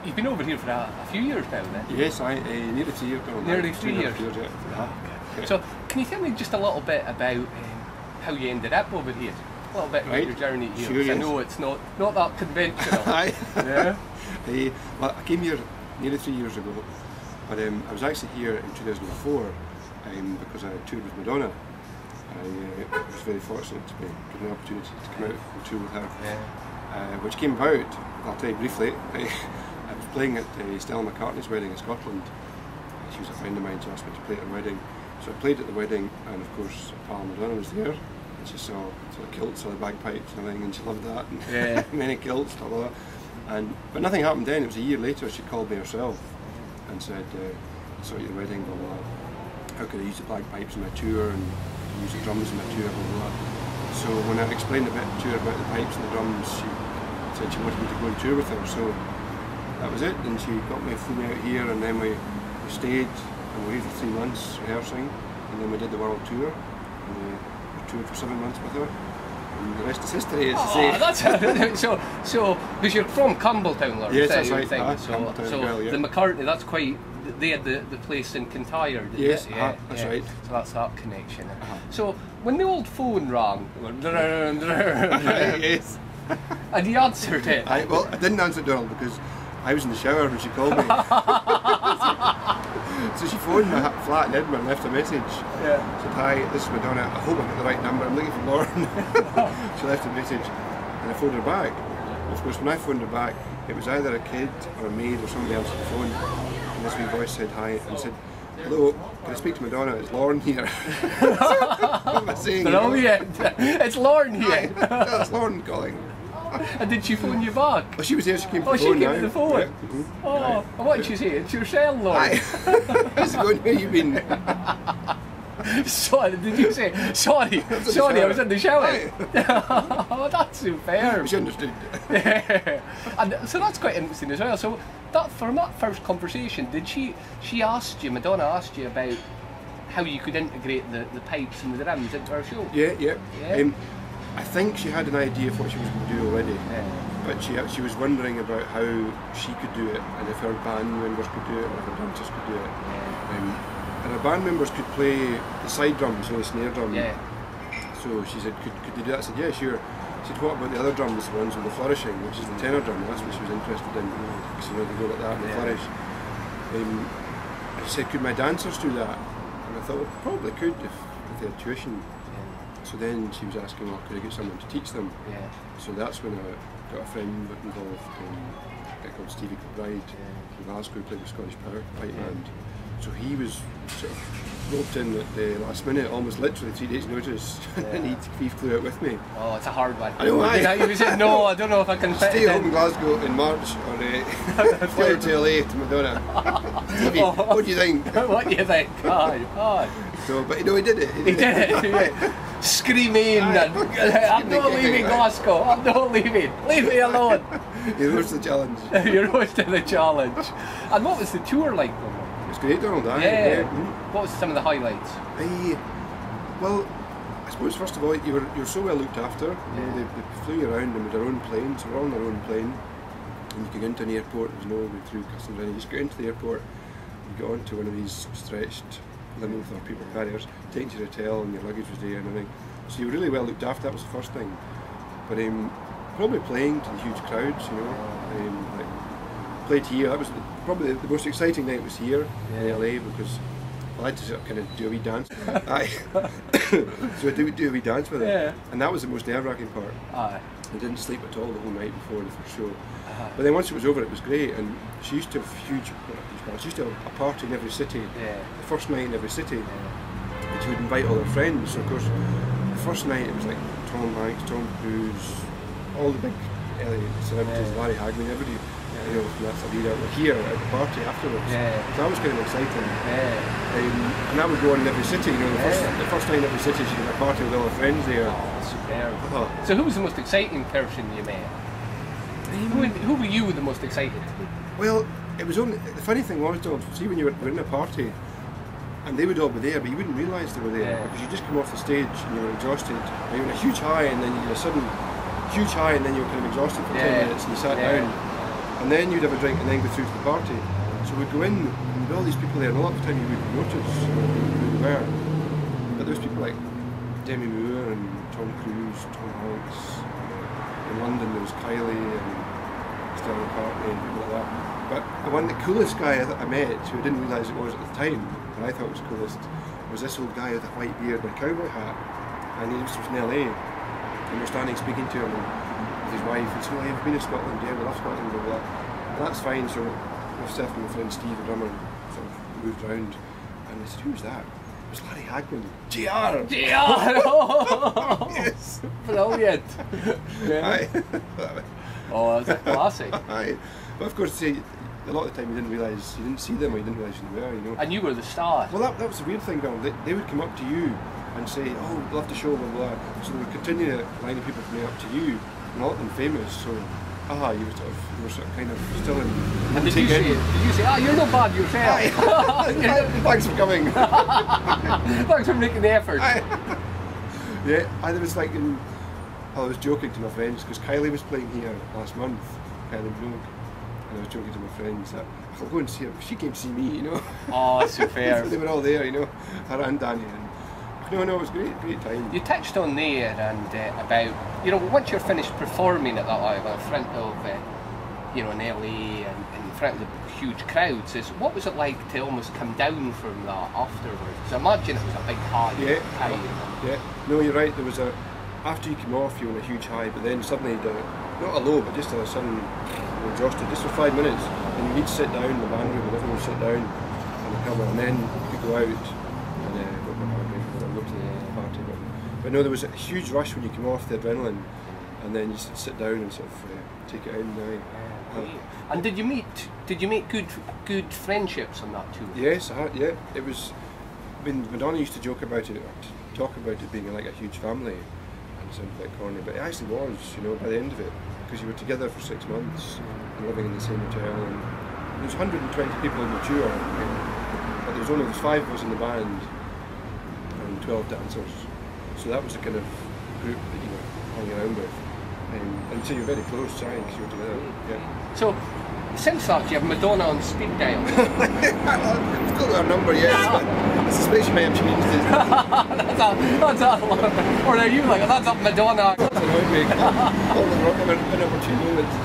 you've been over here for a few years now then? Yes, nearly 3 years now. Nearly 3 years? Yeah. Okay. So, can you tell me just a little bit about how you ended up over here? A little bit about your journey here. Sure, yes. I know it's not that conventional. Yeah. Well, I came here nearly 3 years ago, but I was actually here in 2004 because I toured with Madonna. I was very fortunate to be given an opportunity to come out and tour with her, which came about, I'll tell you briefly, I was playing at Stella McCartney's wedding in Scotland. She was a friend of mine, so asked me to play at her wedding. So I played at the wedding, and of course pal Madonna was there, and she saw sort of kilts, saw the bagpipes and everything, and she loved that, and many kilts, blah, blah, blah. But nothing happened then. It was a year later she called me herself and said, I saw you at the wedding, blah, blah, blah. How could I use the bagpipes in my tour and use the drums in my tour, blah, blah, blah. So when I explained a bit to her about the pipes and the drums, she said she wanted me to go on tour with her. So that was it, and she got me, flew me out here, and then we stayed, and we were here for 3 months rehearsing, and then we did the world tour, and we toured for 7 months with her. And the rest is history, as to say. That's so because you're from Campbelltown, Lorne. Yes, that's right. So the McCartney, that's quite. They had the place in Kintyre, didn't yes, it? that's right. So that's that connection. So when the old phone rang, yes, and you answered it. Well, I didn't answer the door because I was in the shower when she called me. So she phoned my flat in Edinburgh and left a message. Yeah. Said, "Hi, this is Madonna. I hope I got the right number. I'm looking for Lorne." She left a message, and I phoned her back. Of course, when I phoned her back, it was either a kid or a maid or somebody else on the phone. And this wee voice said hi and said, "Hello, can I speak to Madonna? It's Lorne here." What am I saying? Brilliant. It's Lorne here. It's Lorne calling. And did she phone you back? Oh, she was there, she came to the phone. She came now. to the phone? Yeah. Oh, and what did she say? It's your cell, Lorne. How's it going? Where you been? Sorry, did you say? Sorry, I was in the shower. Oh, that's superb. She understood. Yeah. And so that's quite interesting as well. So that from that first conversation, did she asked you, Madonna asked you about how you could integrate the pipes and the drums into her show? Yeah. I think she had an idea of what she was going to do already, but she was wondering about how she could do it, and if her band members could do it, or if her dancers could do it. And her band members could play the side drums, the snare drum. Yeah. So she said, could they do that? I said, yeah, sure. She said, what about the other drums, the ones with the flourishing, which is the tenor drum? That's what she was interested in, because you know, they go like that and they flourish. She said, could my dancers do that? And I thought, well, probably could if they had tuition. So then she was asking, well, could I get someone to teach them? So that's when I got a friend involved, a guy called Stevie Kilbride from Glasgow, who played with Scottish Power Pipe Band. So he was sort of roped in at the last minute, almost literally 3 days' notice, and he flew out with me. Oh, it's a hard one. I know. He said, no, I don't know if I can fit stay home in Glasgow in March, or fly out to LA to Madonna. Stevie, what do you think? What do you think? God. So, but you know, he did it. He did it. Screaming, I'm not leaving Glasgow, I'm not leaving, leave me alone. You rose to the challenge. You rose to the challenge. And what was the tour like though? It was great, Donald. What was some of the highlights? Well, I suppose first of all, you're so well looked after. You know, they flew you around with their own plane, so we're all on our own plane. And you can go into an airport, there's no way through customs, and you just get into the airport, you get onto one of these stretched limos or paper carriers, take you to your hotel, and your luggage was there and everything. So you were really well looked after, that was the first thing. But probably playing to the huge crowds, you know. Played here, that was probably the most exciting night was here in LA, because I had to sort of kind of do a wee dance. So I do a wee dance with it, and that was the most nerve-wracking part. I didn't sleep at all the whole night before the first show. But then once it was over, it was great, and she used to have she used to have a party in every city, the first night in every city, and she would invite all her friends. So of course, the first night it was like Tom Hanks, Tom Cruise, all the big LA celebrities, Larry Hagman, everybody, you know, from that era were here at the party afterwards. So that was kind of exciting. And that would go on in every city, you know, the first night in every city she had a party with all her friends there. Oh, superb. So who was the most exciting person you met? Who were you the most excited? Well, it was only, the funny thing was, Don, see when you were in a party and they would all be there, but you wouldn't realise they were there because you just come off the stage and you were exhausted, and you were in a huge high, and then you had a sudden huge high, and then you were kind of exhausted for 10 minutes and you sat down, and and then you'd have a drink and then go through to the party. So we'd go in, and there'd be all these people there, and a lot of the time you wouldn't notice who they were. But there was people like Demi Moore and Tom Cruise, Tom Hanks. In London there was Kylie and Stella McCartney and people like that. But the coolest guy I met, who I didn't realise it was at the time, and I thought was coolest, was this old guy with a white beard and a cowboy hat. And he was from LA. And we're standing speaking to him with his wife, and so I've been in Scotland, yeah, we love Scotland, blah, blah. And that's fine, so myself and my friend Steve, the drummer, sort of moved round, and I said, who's that? It was Larry Hagman. JR! JR! Yes! Brilliant! Yeah. Aye. Oh, that's a classic. Aye. But of course, see, a lot of the time you didn't see them, or you didn't realise who they were, you know. And you were the star. Well, that was the weird thing, Bill. They would come up to you and say, oh, love the show, blah, blah. So they would continue a line of people coming up to you, and a lot of them famous, so, you were sort of kind of still in. And did you say, you're not bad yourself? Thanks for coming. Thanks for making the effort. Yeah, and it was like, I was joking to my friends, because Kylie was playing here last month, Kylie Minogue, and I was joking to my friends that I'll go and see her, because she came to see me, you know. Oh, super. They were all there, you know, her and Danny. No, it was great time. You touched on there and about, you know, once you're finished performing at that level in front of, you know, in LA and in front of the huge crowds, what was it like to almost come down from that afterwards? Because I imagine it was a big high. Yeah. No, you're right. There was after you came off, you were on a huge high, but then suddenly, not a low, but just a sudden, you're exhausted, just for 5 minutes, and you need to sit down in the band room, and everyone would sit down on the cover, and then you could go out and go to the party. But no, there was a huge rush when you came off the adrenaline, and then you sit down and sort of take it in. And did you make good friendships on that tour? Yes, yeah. It was. I mean, Madonna used to joke about it, talk about it being like a huge family, and it sounded like corny, but it actually was. You know, by the end of it, because you were together for 6 months and living in the same hotel, and there was 120 people on the tour, but there was 5 of us in the band and 12 dancers. So that was the kind of group that you hung around with. And so you're very close, because you're together. Yeah. So, since that, you have Madonna on speed dial. I've still got her number, yes, but I suspect she may have changed it. that's a, or are you like, that's up Madonna? That's annoying me. All the wrong in opportune moments.